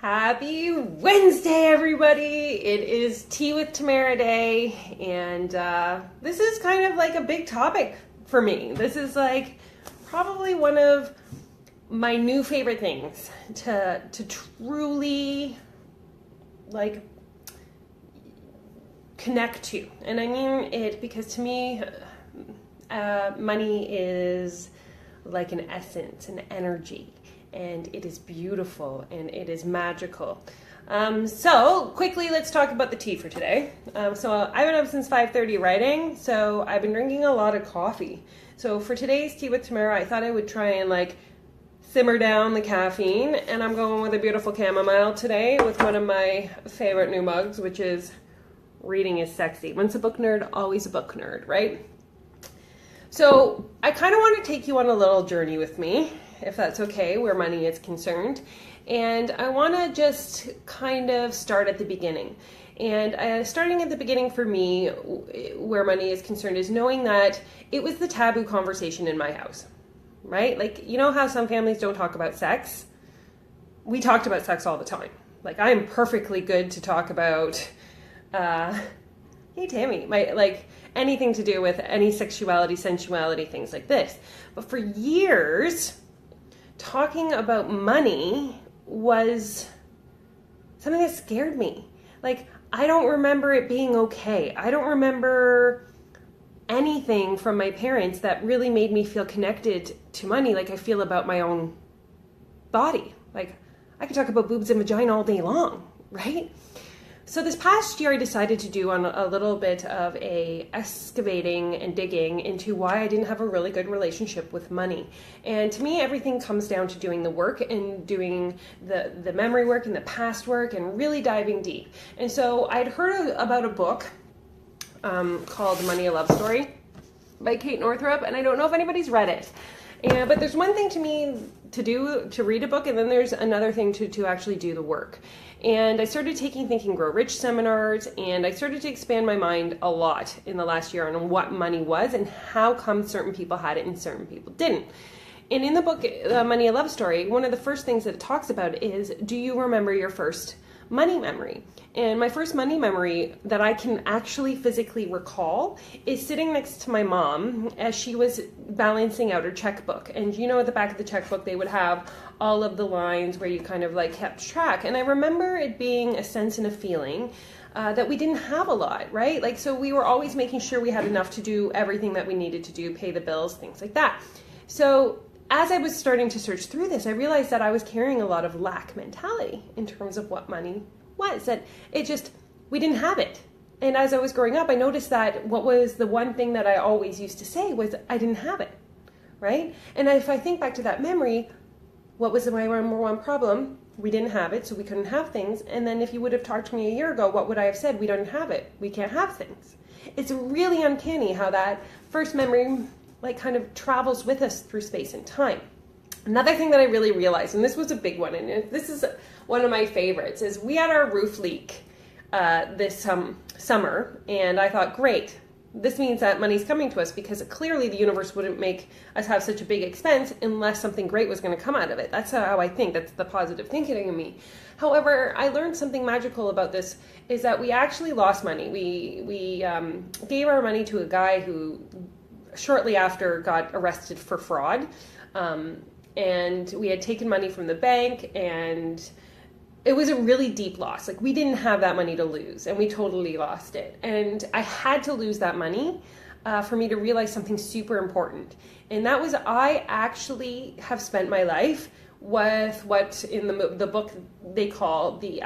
Happy Wednesday, everybody! It is Tea with Tamara Day, and this is kind of like a big topic for me. This is like probably one of my new favorite things to truly like connect to. And I mean it because to me, money is like an essence, an energy. And it is beautiful and it is magical. So quickly, let's talk about the tea for today. So I've been up since 5:30 writing, so I've been drinking a lot of coffee. So for today's Tea with Tamara, I thought I would try and like simmer down the caffeine, and I'm going with a beautiful chamomile today with one of my favorite new mugs, which is Reading is Sexy. Once a book nerd, always a book nerd, right? So I kind of want to take you on a little journey with me, if that's okay, where money is concerned. And I want to just kind of start at the beginning. And starting at the beginning for me, where money is concerned, is knowing that it was the taboo conversation in my house, right? Like, you know how some families don't talk about sex? We talked about sex all the time. Like, I am perfectly good to talk about, hey, Tammy, anything to do with any sexuality, sensuality, things like this. But for years, talking about money was something that scared me. Like, I don't remember it being okay. I don't remember anything from my parents that really made me feel connected to money like I feel about my own body. Like, I could talk about boobs and vagina all day long, right? So this past year, I decided to do a little bit of a excavating and digging into why I didn't have a really good relationship with money. And to me, everything comes down to doing the work and doing the memory work and the past work and really diving deep. And so I'd heard about a book called Money, a Love Story by Kate Northrup, and I don't know if anybody's read it. But there's one thing to me to read a book, and then there's another thing to actually do the work. And I started taking Think and Grow Rich seminars, and I started to expand my mind a lot in the last year on what money was and how come certain people had it and certain people didn't. And in the book, Money, a Love Story, one of the first things that it talks about is, do you remember your first money memory? And my first money memory that I can actually physically recall is sitting next to my mom as she was balancing out her checkbook. And you know, at the back of the checkbook, they would have all of the lines where you kind of like kept track. And I remember it being a sense and a feeling that we didn't have a lot, right? Like, so we were always making sure we had enough to do everything that we needed to do, pay the bills, things like that. So as I was starting to search through this, I realized that I was carrying a lot of lack mentality in terms of what money was, that we didn't have it. And as I was growing up, I noticed that what was the one thing that I always used to say was I didn't have it, right? And if I think back to that memory, what was my number one problem? We didn't have it, so we couldn't have things. And then if you would have talked to me a year ago, what would I have said? We don't have it. We can't have things. It's really uncanny how that first memory like kind of travels with us through space and time. Another thing that I really realized, and this was a big one, and this is one of my favorites, is we had our roof leak this summer, and I thought, great, this means that money's coming to us because clearly the universe wouldn't make us have such a big expense unless something great was going to come out of it. That's how I think. That's the positive thinking in me. However, I learned something magical about this, is that we actually lost money. We gave our money to a guy who shortly after got arrested for fraud. And we had taken money from the bank, and it was a really deep loss. Like, we didn't have that money to lose, and we totally lost it. And I had to lose that money for me to realize something super important. And that was, I actually have spent my life with what in the book they call the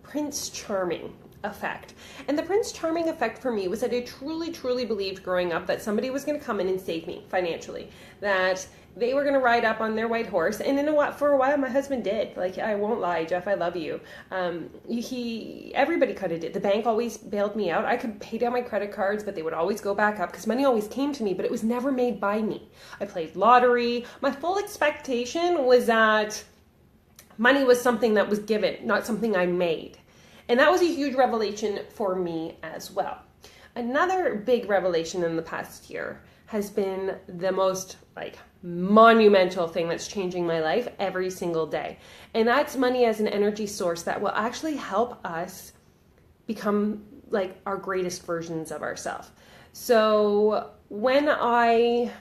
Prince Charming effect. And the Prince Charming effect for me was that I truly, truly believed growing up that somebody was going to come in and save me financially, that they were going to ride up on their white horse. And for a while, my husband did. Like, I won't lie, Jeff, I love you. Everybody kind of did. The bank always bailed me out. I could pay down my credit cards, but they would always go back up because money always came to me, but it was never made by me. I played lottery. My full expectation was that money was something that was given, not something I made. And that was a huge revelation for me as well. Another big revelation in the past year has been the most monumental thing that's changing my life every single day. And that's money as an energy source that will actually help us become like our greatest versions of ourselves. So when I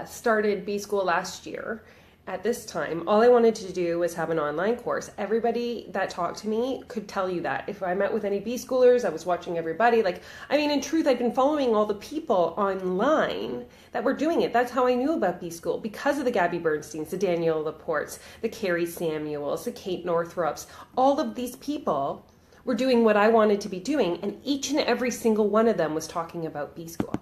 started B School last year, at this time, all I wanted to do was have an online course. Everybody that talked to me could tell you that. If I met with any B schoolers, I was watching everybody. In truth, I'd been following all the people online that were doing it. That's how I knew about B School, because of the Gabby Bernsteins, the Danielle Laportes, the Carrie Samuels, the Kate Northrops. All of these people were doing what I wanted to be doing, and each and every single one of them was talking about B School.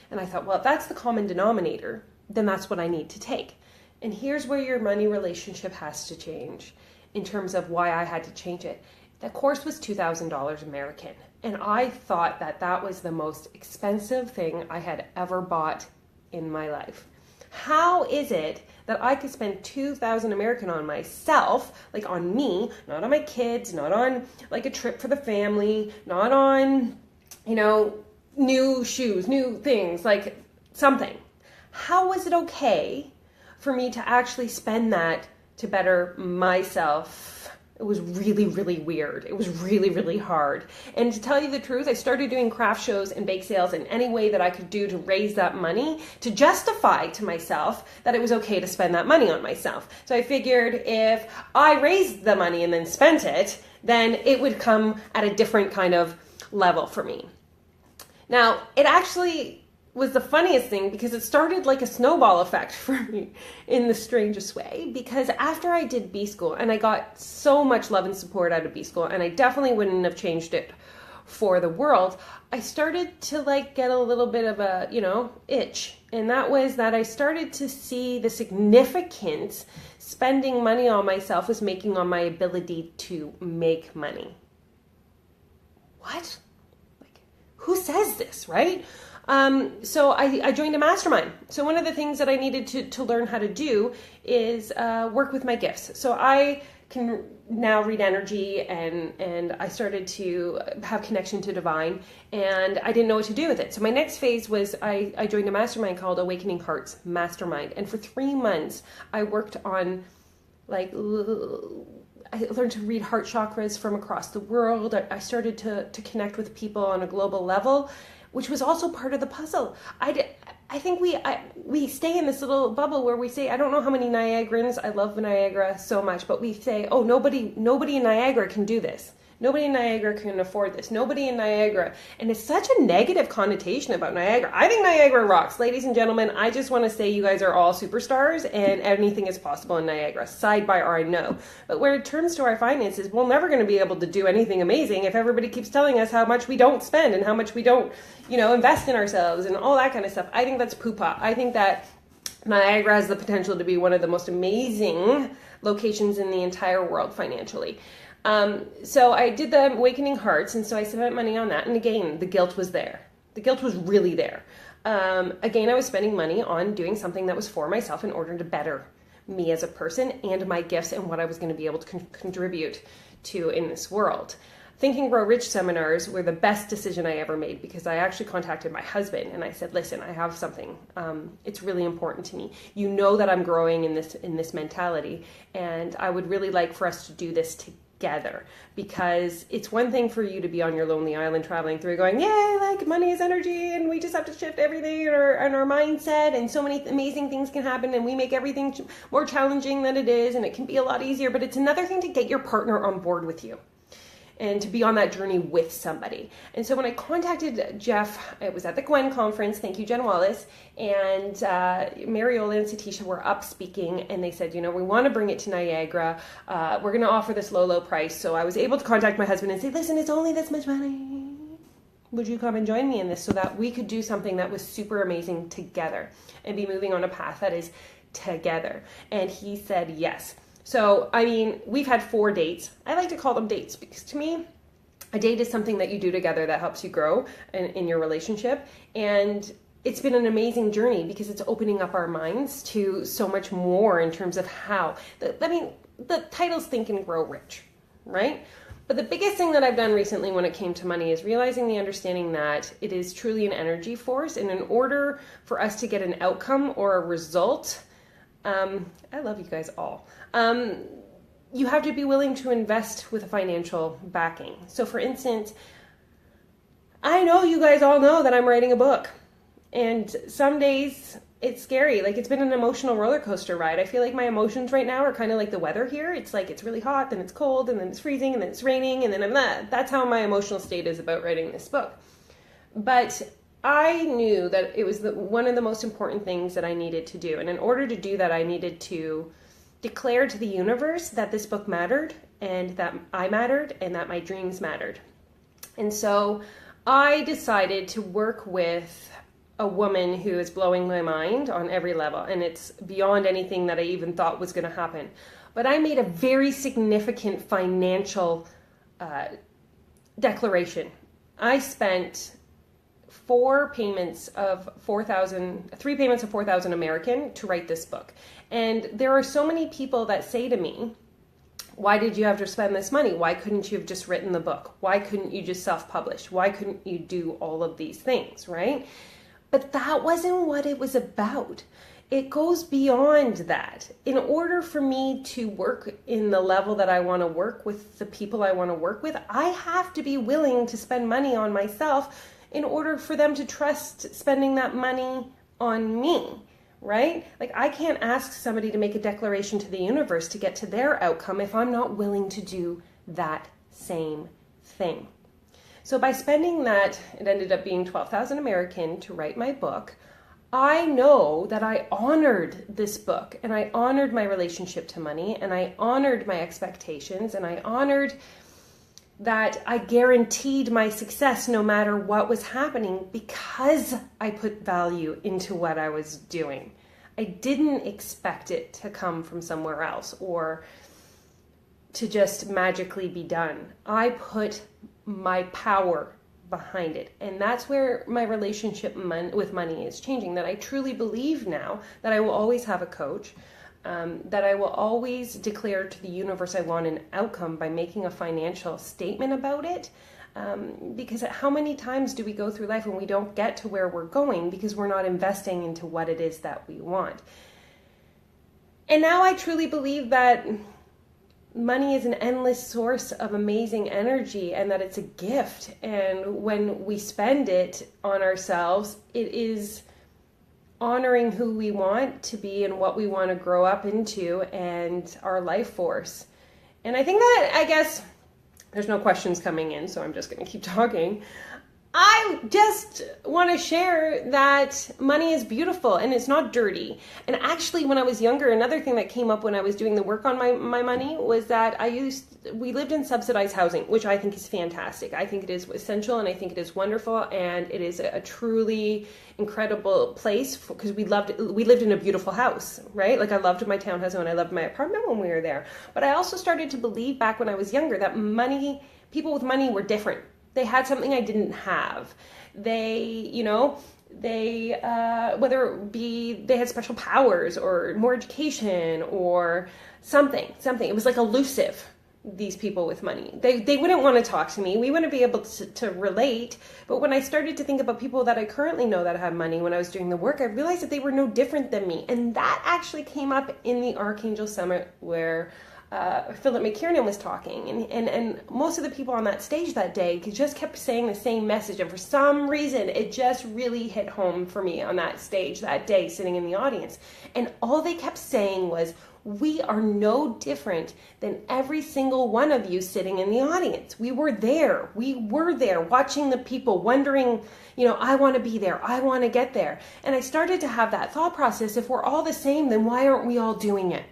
And I thought, well, if that's the common denominator, then that's what I need to take. And here's where your money relationship has to change in terms of why I had to change it. That course was $2,000 American. And I thought that that was the most expensive thing I had ever bought in my life. How is it that I could spend $2,000 American on myself, like on me, not on my kids, not on like a trip for the family, not on, new shoes, new things, like something. How was it okay for me to actually spend that to better myself? It was really, really weird. It was really, really hard. And to tell you the truth, I started doing craft shows and bake sales in any way that I could do to raise that money to justify to myself that it was okay to spend that money on myself. So I figured if I raised the money and then spent it, then it would come at a different kind of level for me. Now, it actually was the funniest thing because it started like a snowball effect for me in the strangest way, because after I did B School, and I got so much love and support out of B School, and I definitely wouldn't have changed it for the world, I started to get a little bit of a, itch. And that was that I started to see the significance spending money on myself was making on my ability to make money. What? Who says this, right? So I joined a mastermind. So one of the things that I needed to learn how to do is work with my gifts. So I can now read energy, and I started to have connection to divine, and I didn't know what to do with it. So my next phase was I joined a mastermind called Awakening Hearts Mastermind. And for 3 months, I worked on I learned to read heart chakras from across the world. I started to connect with people on a global level, which was also part of the puzzle. I think we stay in this little bubble where we say, I don't know how many Niagarans, I love Niagara so much, but we say, oh, nobody in Niagara can do this. Nobody in Niagara can afford this. Nobody in Niagara. And it's such a negative connotation about Niagara. I think Niagara rocks. Ladies and gentlemen, I just want to say you guys are all superstars and anything is possible in Niagara. Sidebar, I know. But where it turns to our finances, we're never going to be able to do anything amazing if everybody keeps telling us how much we don't spend and how much we don't, invest in ourselves and all that kind of stuff. I think that's poo-pah. I think that Niagara has the potential to be one of the most amazing locations in the entire world financially. So I did the Awakening Hearts, and so I spent money on that. And again, the guilt was there. The guilt was really there. Again, I was spending money on doing something that was for myself in order to better me as a person and my gifts and what I was going to be able to contribute to in this world. Think and Grow Rich seminars were the best decision I ever made, because I actually contacted my husband and I said, listen, I have something. It's really important to me. You know that I'm growing in this mentality, and I would really like for us to do this together, because it's one thing for you to be on your lonely island traveling through going, yay, money is energy and we just have to shift everything in our mindset, and so many amazing things can happen, and we make everything more challenging than it is, and it can be a lot easier. But it's another thing to get your partner on board with you and to be on that journey with somebody. And so when I contacted Jeff, it was at the Gwen conference, thank you, Jen Wallace, and Mariola and Satisha were up speaking, and they said, we want to bring it to Niagara. We're going to offer this low price. So I was able to contact my husband and say, listen, it's only this much money. Would you come and join me in this, so that we could do something that was super amazing together and be moving on a path that is together? And he said yes. So, we've had 4 dates. I like to call them dates because to me, a date is something that you do together that helps you grow in your relationship. And it's been an amazing journey because it's opening up our minds to so much more in terms of how. The title's Think and Grow Rich, right? But the biggest thing that I've done recently when it came to money is realizing the understanding that it is truly an energy force. And in order for us to get an outcome or a result, I love you guys all. You have to be willing to invest with a financial backing. So for instance, I know you guys all know that I'm writing a book. And some days it's scary. Like, it's been an emotional roller coaster ride. I feel like my emotions right now are kind of like the weather here. It's like it's really hot, then it's cold, and then it's freezing, and then it's raining, and then I'm not. That's how my emotional state is about writing this book. But I knew that it was one of the most important things that I needed to do. And in order to do that, I needed to declare to the universe that this book mattered, and that I mattered, and that my dreams mattered. And so I decided to work with a woman who is blowing my mind on every level, and it's beyond anything that I even thought was going to happen. But I made a very significant financial declaration. I spent three payments of 4,000 American to write this book. And there are so many people that say to me, why did you have to spend this money? Why couldn't you have just written the book? Why couldn't you just self-publish? Why couldn't you do all of these things, right? But that wasn't what it was about. It goes beyond that. In order for me to work in the level that I want to work with the people I want to work with, I have to be willing to spend money on myself in order for them to trust spending that money on me, right? Like, I can't ask somebody to make a declaration to the universe to get to their outcome if I'm not willing to do that same thing. So by spending that, it ended up being 12,000 American to write my book. I know that I honored this book, and I honored my relationship to money, and I honored my expectations, and I honored that I guaranteed my success no matter what was happening because I put value into what I was doing. I didn't expect it to come from somewhere else or to just magically be done. I put my power behind it. And that's where my relationship with money is changing, that I truly believe now that I will always have a coach, that I will always declare to the universe I want an outcome by making a financial statement about it. Because how many times do we go through life and we don't get to where we're going because we're not investing into what it is that we want? And now I truly believe that money is an endless source of amazing energy, and that it's a gift. And when we spend it on ourselves, it is honoring who we want to be and what we want to grow up into and our life force. And I think that, I guess, there's no questions coming in, so I'm just going to keep talking. I just want to share that money is beautiful and it's not dirty. And actually, when I was younger, another thing that came up when I was doing the work on my money was that we lived in subsidized housing, which I think is fantastic. I think it is essential, and I think it is wonderful, and it is a truly incredible place because we lived in a beautiful house, right? Like, I loved my townhouse and I loved my apartment when we were there. But I also started to believe back when I was younger that people with money were different. They had something I didn't have. They, whether it be they had special powers or more education or something. It was like elusive, these people with money. They wouldn't want to talk to me. We wouldn't be able to relate. But when I started to think about people that I currently know that have money when I was doing the work, I realized that they were no different than me. And that actually came up in the Archangel Summit where Philip McKiernan was talking, and most of the people on that stage that day just kept saying the same message, and for some reason it just really hit home for me on that stage that day, sitting in the audience. And all they kept saying was, we are no different than every single one of you sitting in the audience. We were there watching the people, wondering, I want to be there, I want to get there. And I started to have that thought process: if we're all the same, then why aren't we all doing it?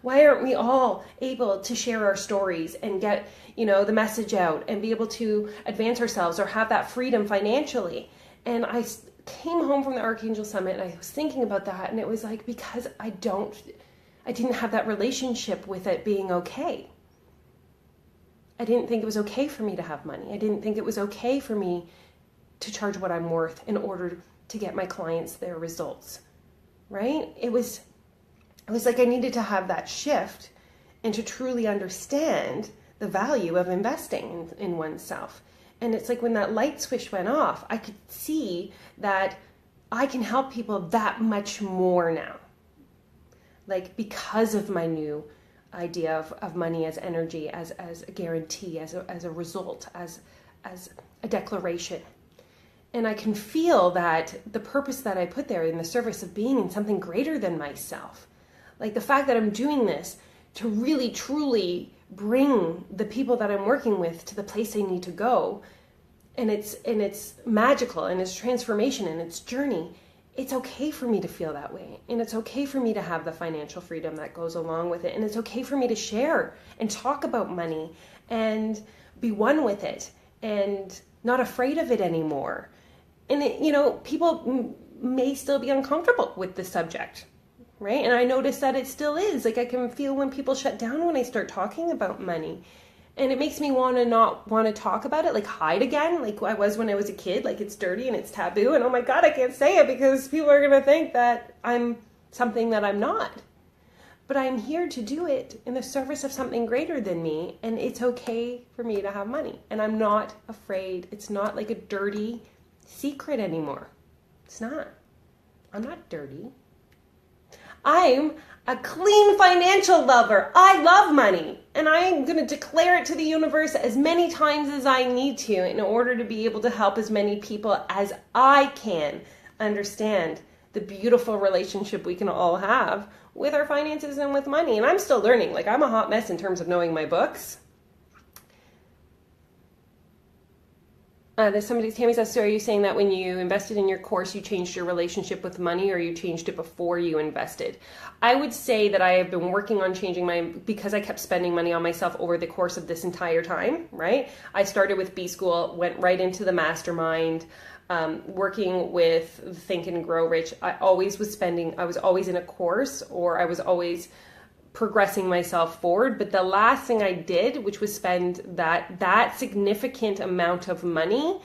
Why aren't we all able to share our stories and get, the message out and be able to advance ourselves or have that freedom financially? And I came home from the Archangel Summit and I was thinking about that, and it was like, because I didn't have that relationship with it being okay. I didn't think it was okay for me to have money. I didn't think it was okay for me to charge what I'm worth in order to get my clients their results, right? It was like I needed to have that shift and to truly understand the value of investing in oneself. And it's like when that light switch went off, I could see that I can help people that much more now. Like because of my new idea of money as energy, as a guarantee, as a result, as a declaration. And I can feel that the purpose that I put there in the service of being in something greater than myself. Like the fact that I'm doing this to really, truly bring the people that I'm working with to the place they need to go. And it's magical and it's transformation and it's journey. It's okay for me to feel that way. And it's okay for me to have the financial freedom that goes along with it. And it's okay for me to share and talk about money and be one with it and not afraid of it anymore. And people may still be uncomfortable with the subject, right? And I notice that it still is. Like I can feel when people shut down when I start talking about money. And it makes me not want to talk about it, like hide again, like I was when I was a kid, like it's dirty and it's taboo. And oh my God, I can't say it because people are going to think that I'm something that I'm not. But I'm here to do it in the service of something greater than me. And it's okay for me to have money. And I'm not afraid. It's not like a dirty secret anymore. It's not. I'm not dirty. I'm a clean financial lover. I love money. And I'm going to declare it to the universe as many times as I need to in order to be able to help as many people as I can understand the beautiful relationship we can all have with our finances and with money. And I'm still learning. Like I'm a hot mess in terms of knowing my books. Tammy says, so are you saying that when you invested in your course, you changed your relationship with money or you changed it before you invested? I would say that I have been working on changing because I kept spending money on myself over the course of this entire time, right? I started with B School, went right into the mastermind, working with Think and Grow Rich. I was always in a course or I was always progressing myself forward. But the last thing I did, which was spend that significant amount of money,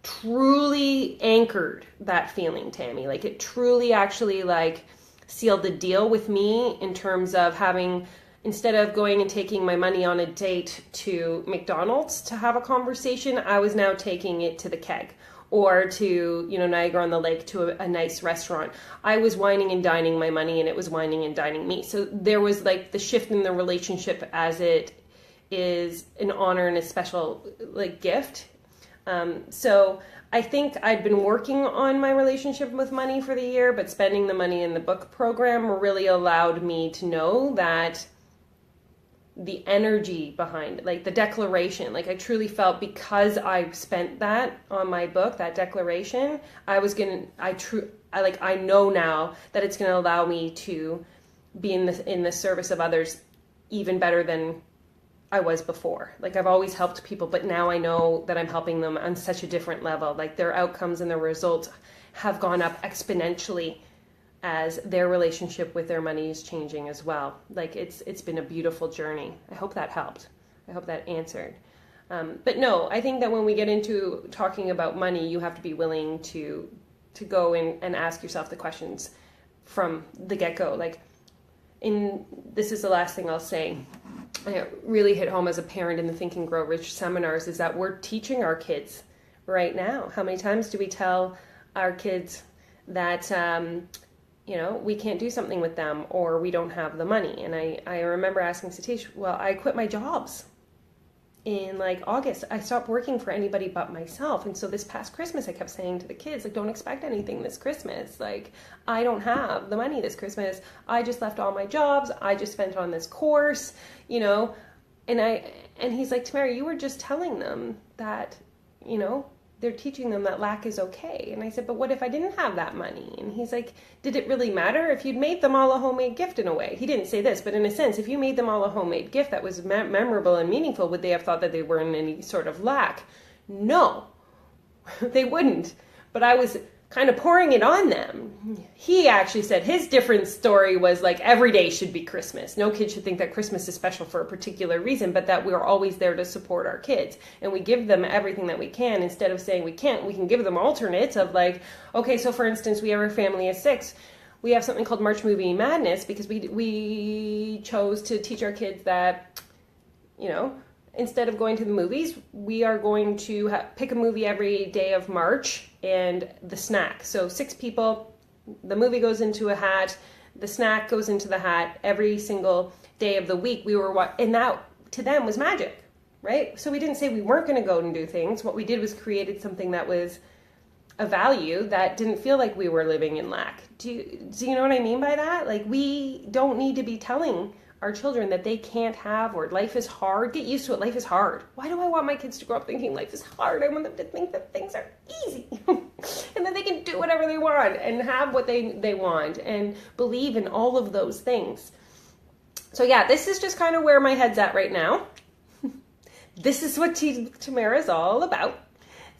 truly anchored that feeling, Tammy. Like it truly actually like sealed the deal with me in terms of having, instead of going and taking my money on a date to McDonald's to have a conversation, I was now taking it to the Keg or to, Niagara on the Lake to a nice restaurant. I was wining and dining my money and it was wining and dining me. So there was like the shift in the relationship as it is an honor and a special like gift. So I think I'd been working on my relationship with money for the year, but spending the money in the book program really allowed me to know that the energy behind it, like the declaration, like I truly felt because I spent that on my book, that declaration, I know now that it's going to allow me to be in the service of others even better than I was before. Like I've always helped people, but now I know that I'm helping them on such a different level. Like their outcomes and their results have gone up exponentially as their relationship with their money is changing as well. Like it's been a beautiful journey. I hope that helped. I hope that answered. But no, I think that when we get into talking about money, you have to be willing to go and ask yourself the questions from the get-go. Like this is the last thing I'll say. It really hit home as a parent in the Think and Grow Rich seminars is that we're teaching our kids right now. How many times do we tell our kids that we can't do something with them or we don't have the money? And I remember asking Satish, well, I quit my jobs in like August. I stopped working for anybody but myself. And so this past Christmas, I kept saying to the kids, like, don't expect anything this Christmas. Like, I don't have the money this Christmas. I just left all my jobs. I just spent on this course, and he's like, Tamara, you were just telling them that, they're teaching them that lack is okay. And I said, but what if I didn't have that money? And he's like, did it really matter if you'd made them all a homemade gift in a way? He didn't say this, but in a sense, if you made them all a homemade gift that was memorable and meaningful, would they have thought that they were in any sort of lack? No, they wouldn't. But I was kind of pouring it on them. He actually said his different story was like every day should be Christmas. No kid should think that Christmas is special for a particular reason, but that we're always there to support our kids. And we give them everything that we can. Instead of saying we can't, we can give them alternates of like, okay, so for instance, we have a family of 6. We have something called March Movie Madness because we chose to teach our kids that instead of going to the movies, we are going to pick a movie every day of March and the snack. So 6 people, the movie goes into a hat, the snack goes into the hat every single day of the week. And that to them was magic, right? So we didn't say we weren't going to go and do things. What we did was created something that was a value that didn't feel like we were living in lack. Do you know what I mean by that? Like, we don't need to be telling our children that they can't have, or life is hard. Get used to it. Life is hard. Why do I want my kids to grow up thinking life is hard? I want them to think that things are easy and that they can do whatever they want and have what they want and believe in all of those things. So yeah, this is just kind of where my head's at right now. This is what Tamara is all about.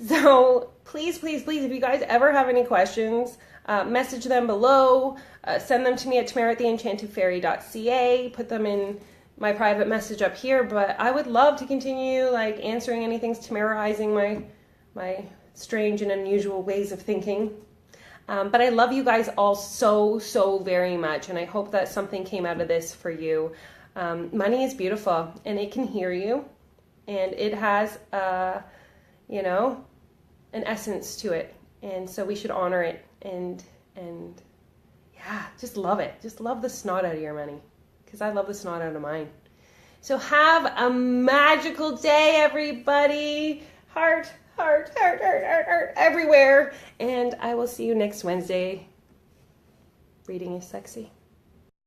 So please, please, please, if you guys ever have any questions, message them below, send them to me at tamara@theenchantedfairy.ca, put them in my private message up here. But I would love to continue answering anything, Tamarizing my strange and unusual ways of thinking. But I love you guys all so, so very much, and I hope that something came out of this for you. Money is beautiful, and it can hear you, and it has, an essence to it, and so we should honor it and yeah, just love it. Just love the snot out of your money, because I love the snot out of mine. So have a magical day, everybody. Heart, heart, heart, heart, heart, heart everywhere, and I will see you next Wednesday. Reading is sexy.